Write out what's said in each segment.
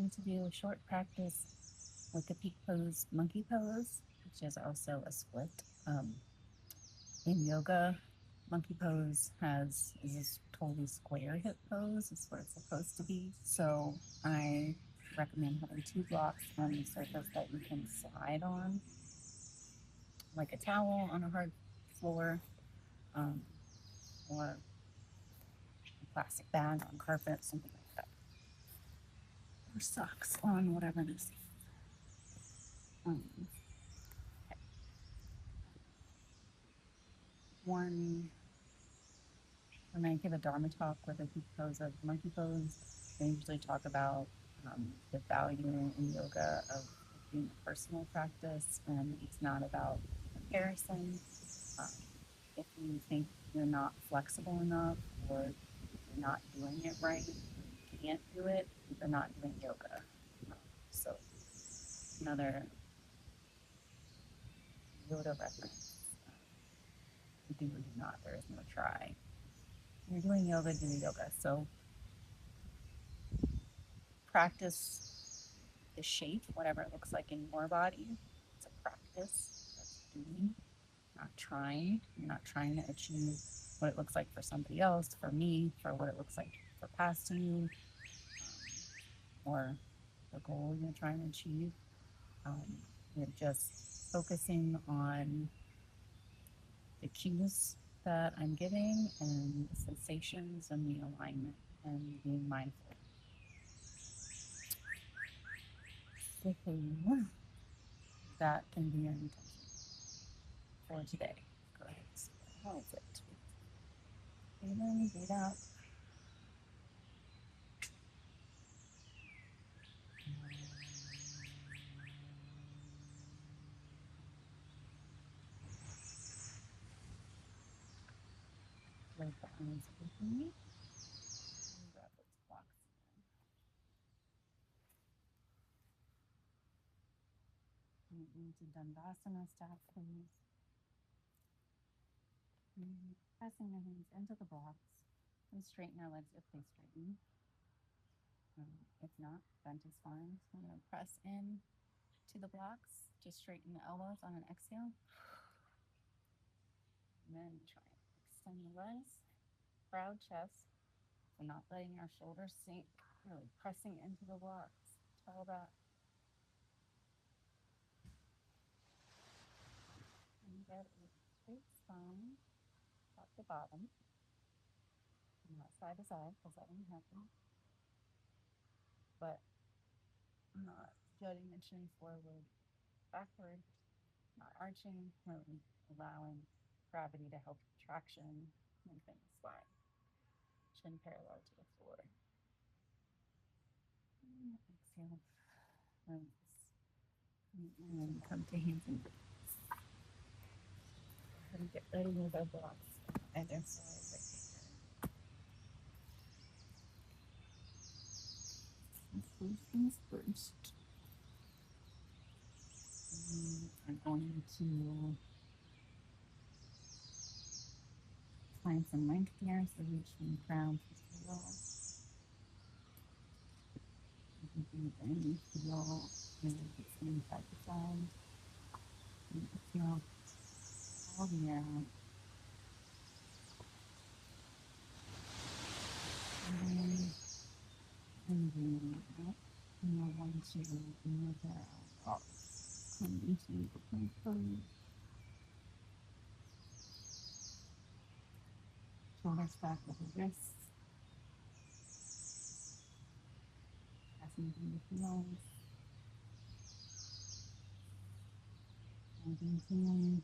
going to do a short practice with the peak pose, monkey pose, which is also a split. In yoga, monkey pose is this totally square hip pose. It's what it's supposed to be. So I recommend having two blocks on the surface that you can slide on, like a towel on a hard floor, um, or a plastic bag on carpet, something like that, or socks on whatever it is. Um, one when I give a Dharma talk with a peak pose of monkey pose, I usually talk about the value in yoga of being a personal practice, and it's not about comparison. Um, if you think you're not flexible enough or you're not doing it right, you can't do it, you're not doing yoga. So another yoga reference, do or do not, there is no try. You're doing yoga, do yoga. So practice the shape, whatever it looks like in your body. It's a practice. That's doing, not trying. You're not trying to achieve what it looks like for somebody else, for me, for what it looks like for past you, or the goal you're trying to achieve. You're just focusing on the cues that I'm giving and the sensations and the alignment and being mindful. So that can be your intention for today. Go ahead. How is it? Breathe in, breathe out. Like the eyes open. Grab those blocks again. Move into Dandasana style, please. Pressing the hands into the blocks. And straighten our legs if they straighten. If not, bent is fine. So I'm going to press in to the blocks. Just straighten the elbows on an exhale. And then try and extend the legs. Proud chest. So not letting our shoulders sink. Really pressing into the blocks. Tell that. And get a straight spine, top to bottom. Not side to side, because that won't happen. But not jutting the chin forward, backward, not arching, really allowing gravity to help traction, lengthen the spine. Chin parallel to the floor. And exhale, release. And then come to hands and feet. And get ready with our blocks. Either side right here. First things first. I'm going to find some length here, so reach from the crown to the tail. You can bend, feel, maybe it's side to side. And feel all the air out. And then breathe out. And I want to move that out. Come into the plank pose. Shoulders back with the wrists. Passing through the heels. And continuing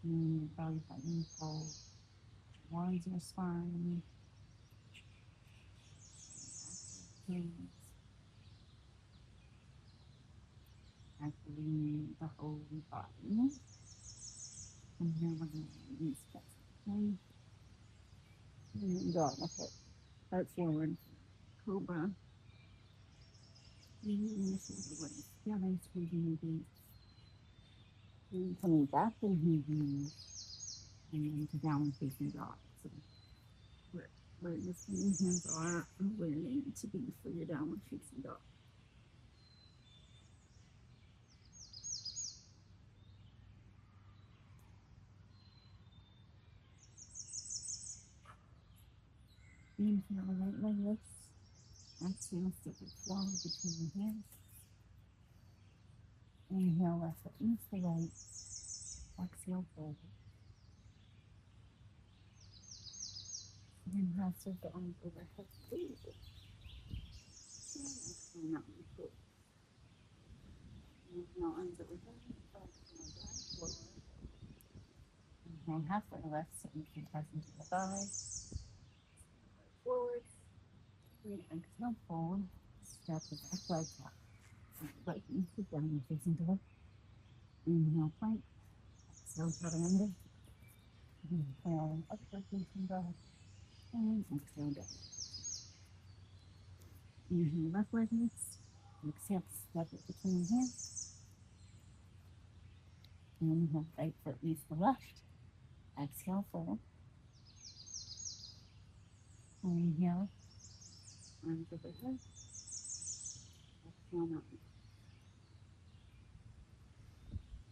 your belly button pull towards your spine. Activating the whole body. And here we're going to release that. Okay. And go with it. Heart forward. Cobra. Squeezing the shoulder blades together, squeezing the glutes. And coming back to hinge. And then to downward facing dog. So we're where your feet and hands are and where they need to be for your downward facing dog. Inhale, right leg lifts. Exhale, step it forward between your hands. Inhale, left foot meets the right. Exhale, forward. Inhale, sweep the arms overhead. Exhale, mountain pose. Inhale, arms overhead. Exhale, drive forward. Inhale, halfway left, so you can press into the thigh. Forward. Exhale, forward. Step the back leg up. Right knee to down, facing dog. Inhale, plank. Exhale, chaturanga. Inhale, upward facing dog. And exhale, down. Inhale, left leg lifts. Exhale, step it between your hands. Inhale, right foot meets the left. Exhale, forward. Inhale, arms overhead. Exhale, mountain.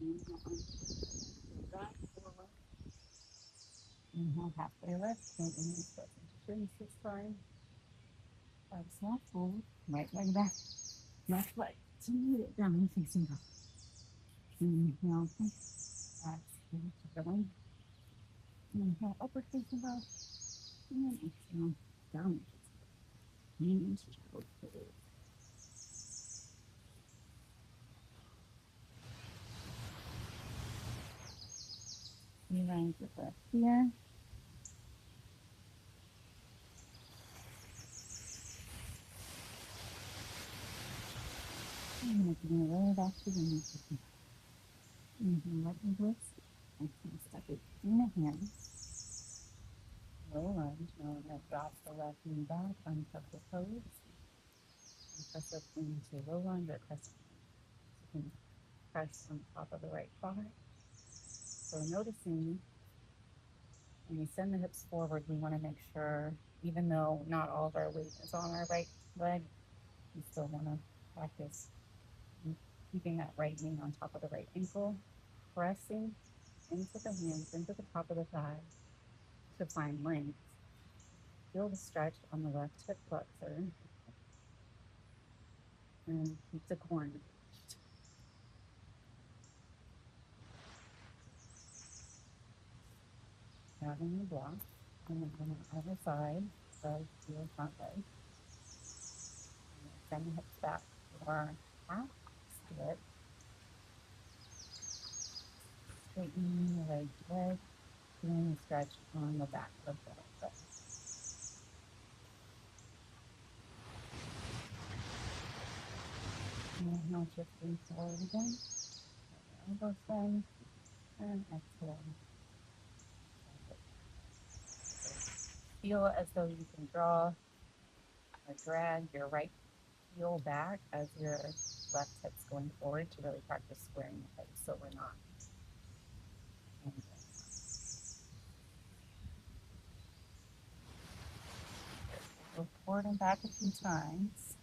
Inhale, arms overhead. Drive forward. Inhale, halfway left. Bend the knees, step into shins this time. Exhale, forward. Right leg back. Left leg. Smooth it down, facing up. Inhale, exhale, children. Inhale, upward facing up. And exhale, down. Knees, child pose. You lines the breath here. And making your way back to the knee. Inhale, let me twist. Exhale, step it in the hands. Low lunge. Now we're going to drop the left knee back, untuck the toes. And press up into low lunge or crescent. You can press on top of the right thigh. So noticing when we send the hips forward, we want to make sure, even though not all of our weight is on our right leg, we still want to practice keeping that right knee on top of the right ankle, pressing into the hands, into the top of the thigh to find length. Feel the stretch on the left hip flexor and keep the core engaged. Having the block, and then on the other side of your front leg. Send the hips back for half split. Straightening the leg, feeling the stretch on the back of the foot. Inhale, shifting forward again. Elbows bend, and exhale. Feel as though you can draw or drag your right heel back as your left hip's going forward to really practice squaring the hips so we're not. Go forward and back a few times.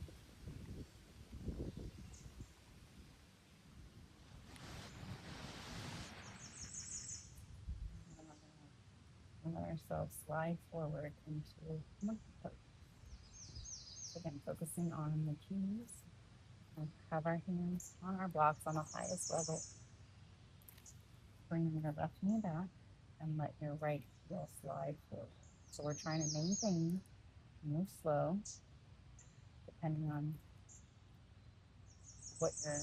And let ourselves slide forward into monkey pose. So again, focusing on the keys. We'll have our hands on our blocks on the highest level. Bring your left knee back and let your right heel slide forward. So we're trying to maintain, move slow, depending on what your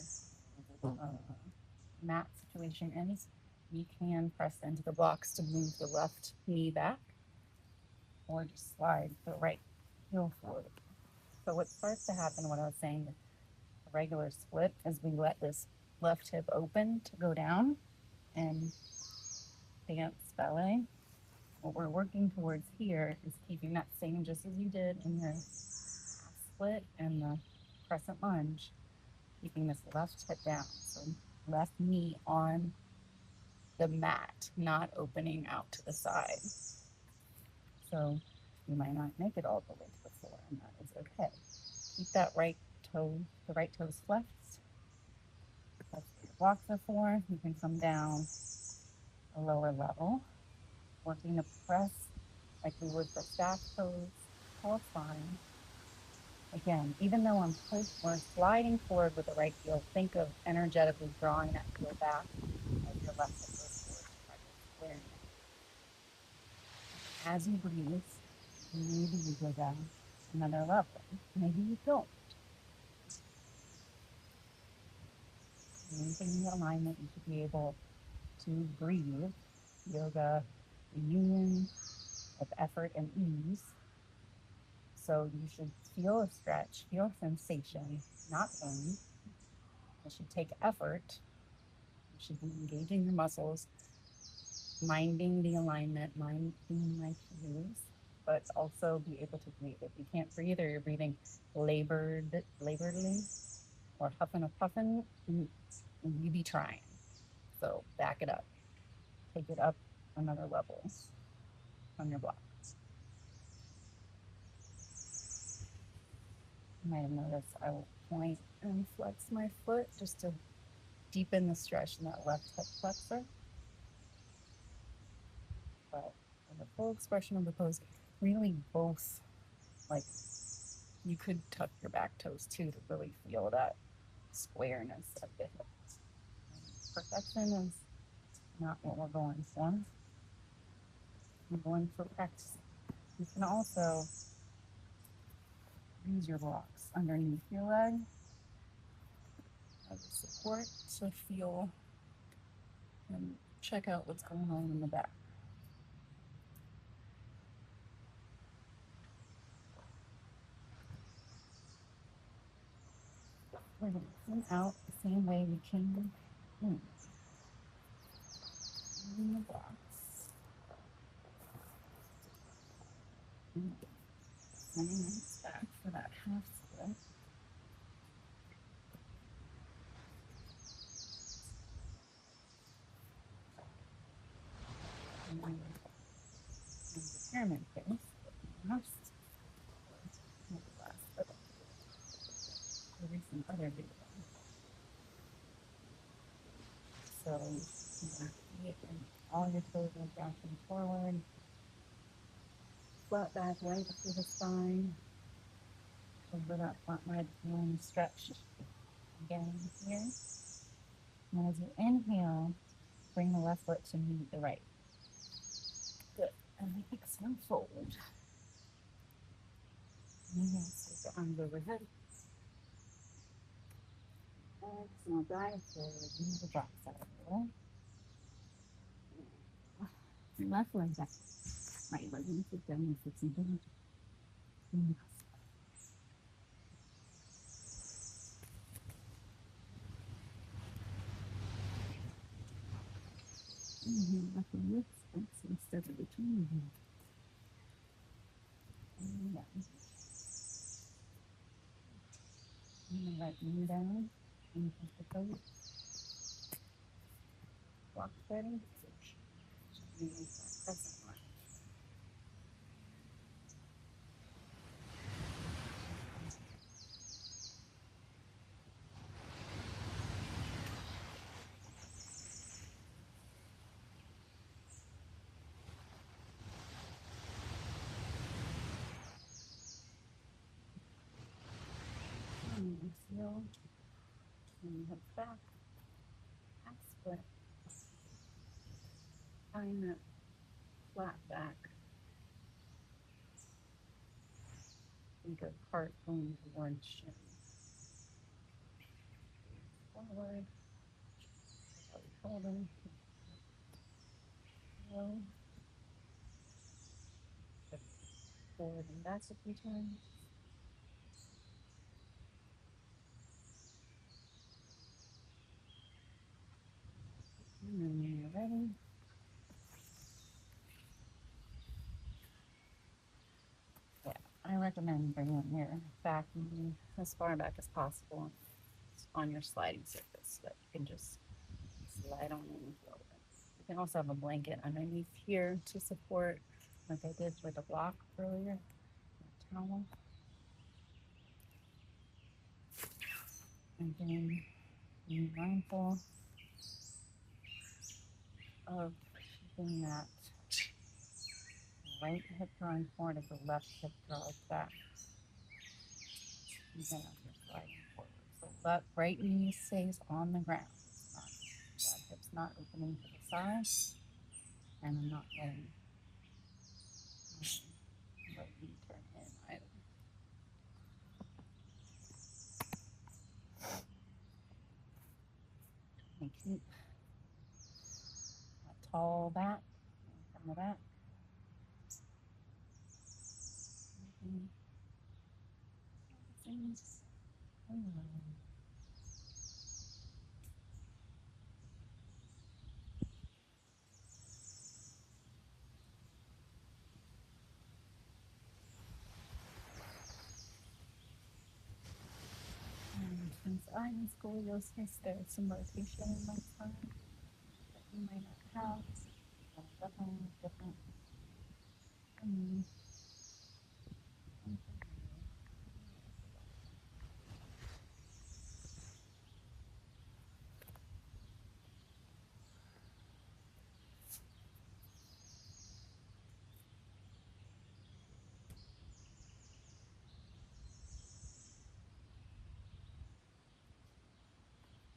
mat situation is. You can press into the blocks to move the left knee back or just slide the right heel forward. So what starts to happen, what I was saying, the regular split, is we let this left hip open to go down and dance ballet. What we're working towards here is keeping that same, just as you did in your split and the crescent lunge, keeping this left hip down. So left knee on the mat, not opening out to the side. So You might not make it all the way to the floor, and that is okay. Keep that right toe, the right toes flexed. That's what your blocks are for. You can come down a lower level, working to press like we would for staff pose, core spine. Again, even though we're sliding forward with the right heel, think of energetically drawing that heel back as your left foot goes forward to try to square it. As you breathe, maybe you go down another level. Maybe you don't. Maintaining alignment, you should be able to breathe. Yoga, the union of effort and ease. So you should feel a stretch, feel sensation, not pain. It should take effort. You should be engaging your muscles, minding the alignment, minding my cues, but also be able to breathe. If you can't breathe or you're breathing laboredly or huffing or puffing, you be trying. So back it up. Take it up another level on your block. You might have noticed I will point and flex my foot just to deepen the stretch in that left hip flexor. But in the full expression of the pose, really both, like you could tuck your back toes too to really feel that squareness of the hips. Perfection is not what we're going for. We're going for practice. You can also use your blocks underneath your leg as a support to feel and check out what's going on in the back. We're going to come out the same way we came in. In the blocks. Sending it back for that half split. And then in the pyramid face, last the recent other video. So all your toes are bouncing forward. Flat back right through the spine. Over that front leg feeling stretched. Again here. And as you inhale, bring the left foot to meet the right. Good. And exhale, fold. Inhale, take the arms overhead. Exhale, dive forward. Move the drop side of the leg. Left leg back. Right leg in, sit down and sit down. Inhale, left leg lifts. Exhale, step it between them. And down. And right knee down. And the toes. Block steady. Crescent line. Exhale. And hips back. Half split. Find that flat back. Think of heart going towards shin. Forward. Shoulder. Low. Forward and back a few times. And then when you're ready, I recommend bringing your back knee as far back as possible on your sliding surface so that you can just slide on in and float. You can also have a blanket underneath here to support like I did with the block earlier, the towel. And then be mindful of keeping that right hip drawing forward as the left hip draws back. And then I'm just sliding forward. So left right knee stays on the ground. It's not, that hip's not opening to the side, and I'm not letting right knee turn in either. And keep a tall back from the back. And since I'm in scoliosis, there's some rotation in my spine that you might not have. Definitely different.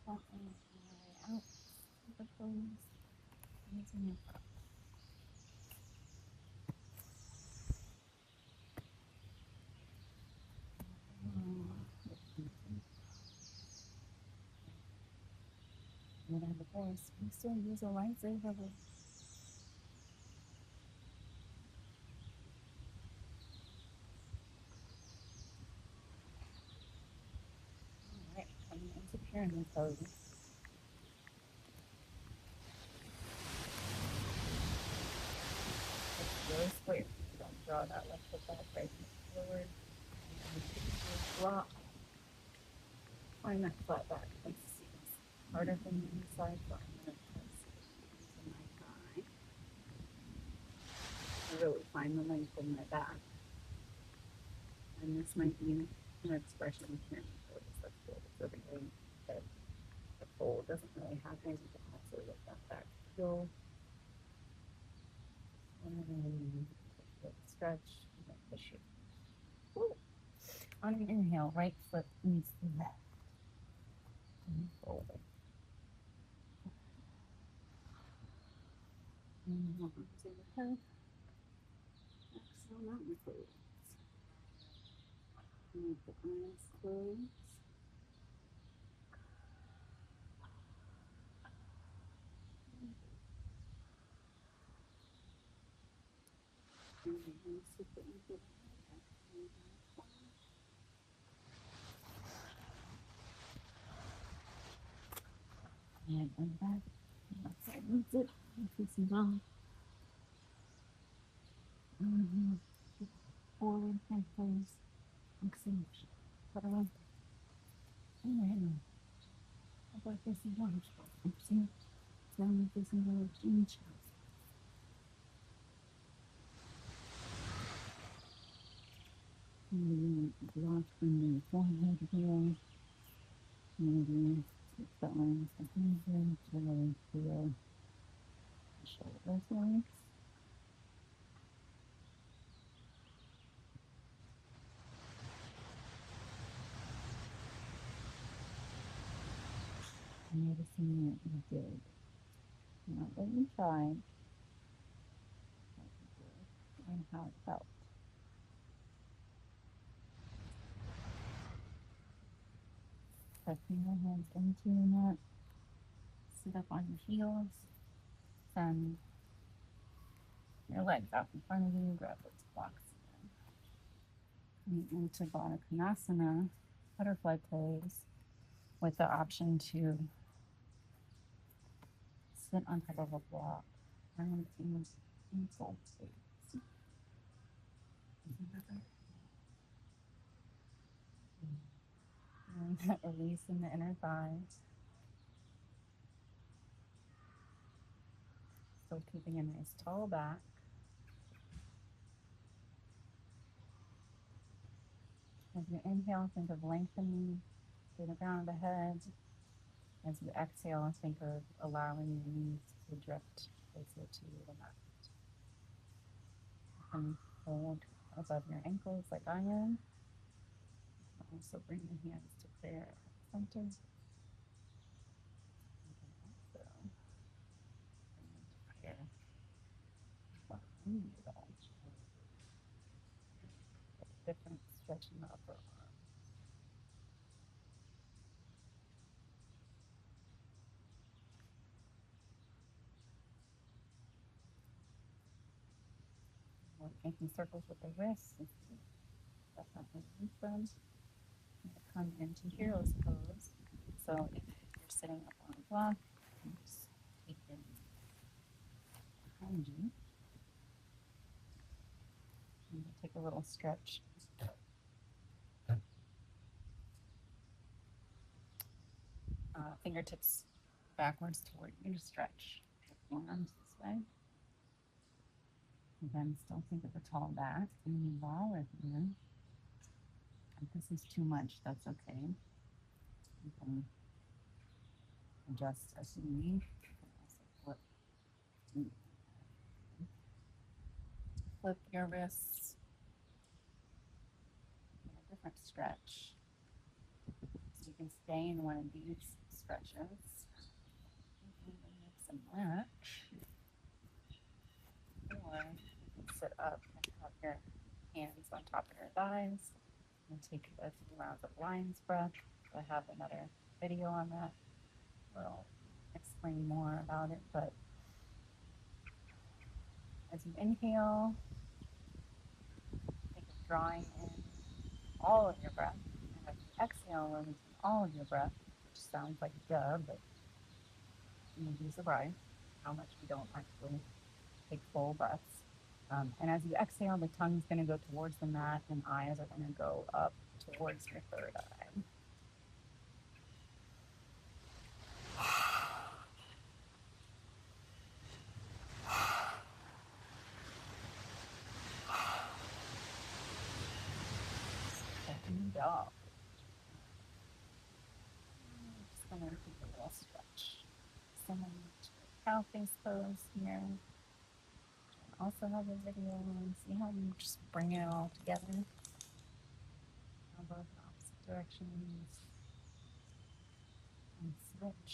Out the toes, using it. When I have a voice, we still use a lightsaber. Alright, coming into pyramid pose. It's really square. Don't draw that left foot back, right foot forward. Block. Find that flat back. It's harder than the inside, but I'm going to using my thigh. I really find the length in my back. And this might be an expression of pyramid pose. That's good. It's really that the fold doesn't really happen. You can also let that back feel. Stretch and then push it. Woo. On an inhale, right foot meets the left. And fold it. Inhale onto the head. Exhale, mountain pose. Make the eyes close. And super into the head. And on back. Outside moves it. Facing down. Forward and close. Exhale. Put around. Inhale. How about facing down? Exhale. Down facing down. Inch. Block from the forehead here. Maybe the arms behind you to really feel the shoulders legs. Noticing what you did. Not what you tried, what you did, and how it felt. Pressing your hands into your mat. Sit up on your heels. Send your legs out in front of you. Grab those blocks again. Into Baddha Konasana, butterfly pose, with the option to sit on top of a block. And inside space. And release in the inner thighs. Still keeping a nice tall back. As you inhale, think of lengthening through the crown of the head. As you exhale, think of allowing your knees to drift closer to the mat. You can hold above your ankles like I am. Also bring your hands to prayer center. You can also bring them to prayer behind you. Different stretching the upper arm. We're making circles with the wrists. Definitely use them. Come into hero's pose. So if you're sitting up on a block, you just take it behind you. And take a little stretch. Fingertips backwards toward you to stretch your arms this way. Again, still think of the tall back. And while we're here, if this is too much, that's okay. You can adjust as you need. You can also flip your wrists in a different stretch. So you can stay in one of these stretches. Mix and match. Or you can sit up and have your hands on top of your thighs and take a few rounds of lion's breath. I have another video on that. We'll explain more about it, but as you inhale, think of drawing in all of your breath. And as you exhale, releasing all of your breath, which sounds like duh, but you'd be surprised how much we don't actually take full breaths. And as you exhale, the tongue's going to go towards the mat and eyes are going to go up towards your third eye. Good job. I'm just going to take a little stretch. Similar to cow face pose here. Also have a video and see how you just bring it all together. Both opposite directions. And switch.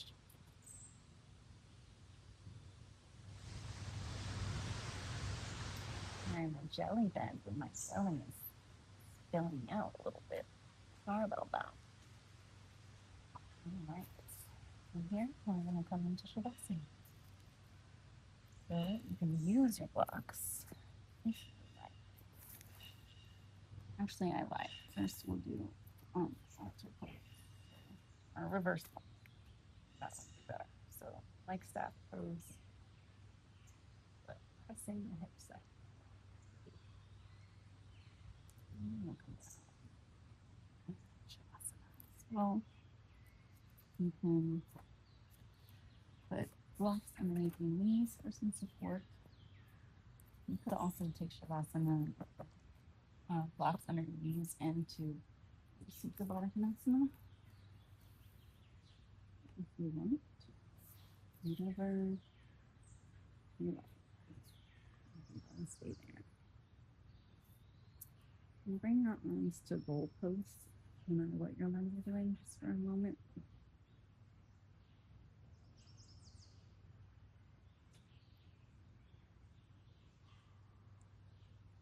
I'm a jelly bed, but my belly is filling out a little bit. Sorry about that. All right. From here, we're going to come into Shavasana. So you can use your blocks. Actually, I lied. First, we'll do altar pose or reverse one. That would be better. So, like staff pose, but pressing the hips up. We'll come down. Well, you can put blocks underneath your knees for some support. You could also take Shavasana, blocks under your knees into Supta Baddha Konasana. If you want, whatever you like. And stay there. And bring your arms to bowl pose, no matter what your legs are doing, just for a moment.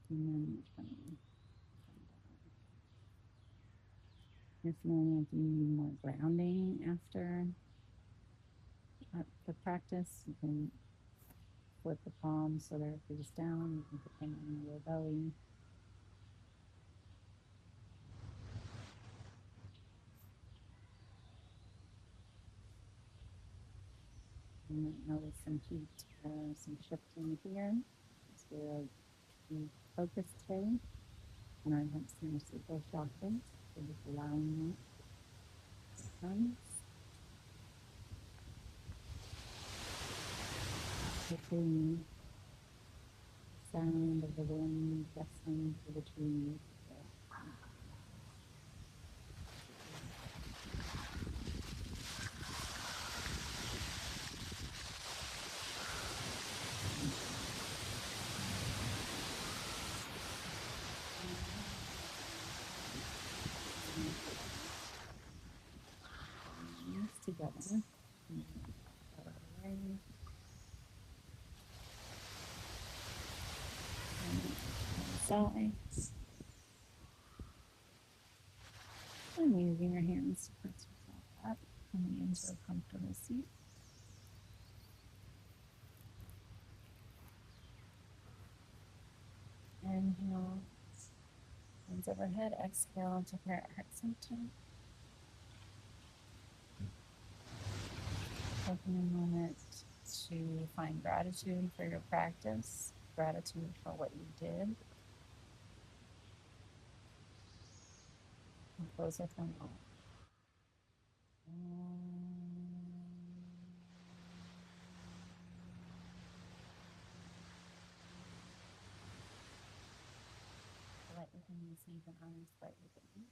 And then come down. If you want to do more grounding after the practice, you can flip the palms so they're face down. You can put them on your belly. You might notice some heat or some shifting here. It's where we focus today on our hips and our sacral chakras. So just allowing that to come. Hopefully, sound of the wind rustling through the trees. together. Sides. And using your hands to press yourself up, coming into a comfortable seat. Inhale, hands overhead. Exhale to prayer at heart center. Taking a moment to find gratitude for your practice, gratitude for what you did. And close with one more. Let your hands sink and honor slightly down.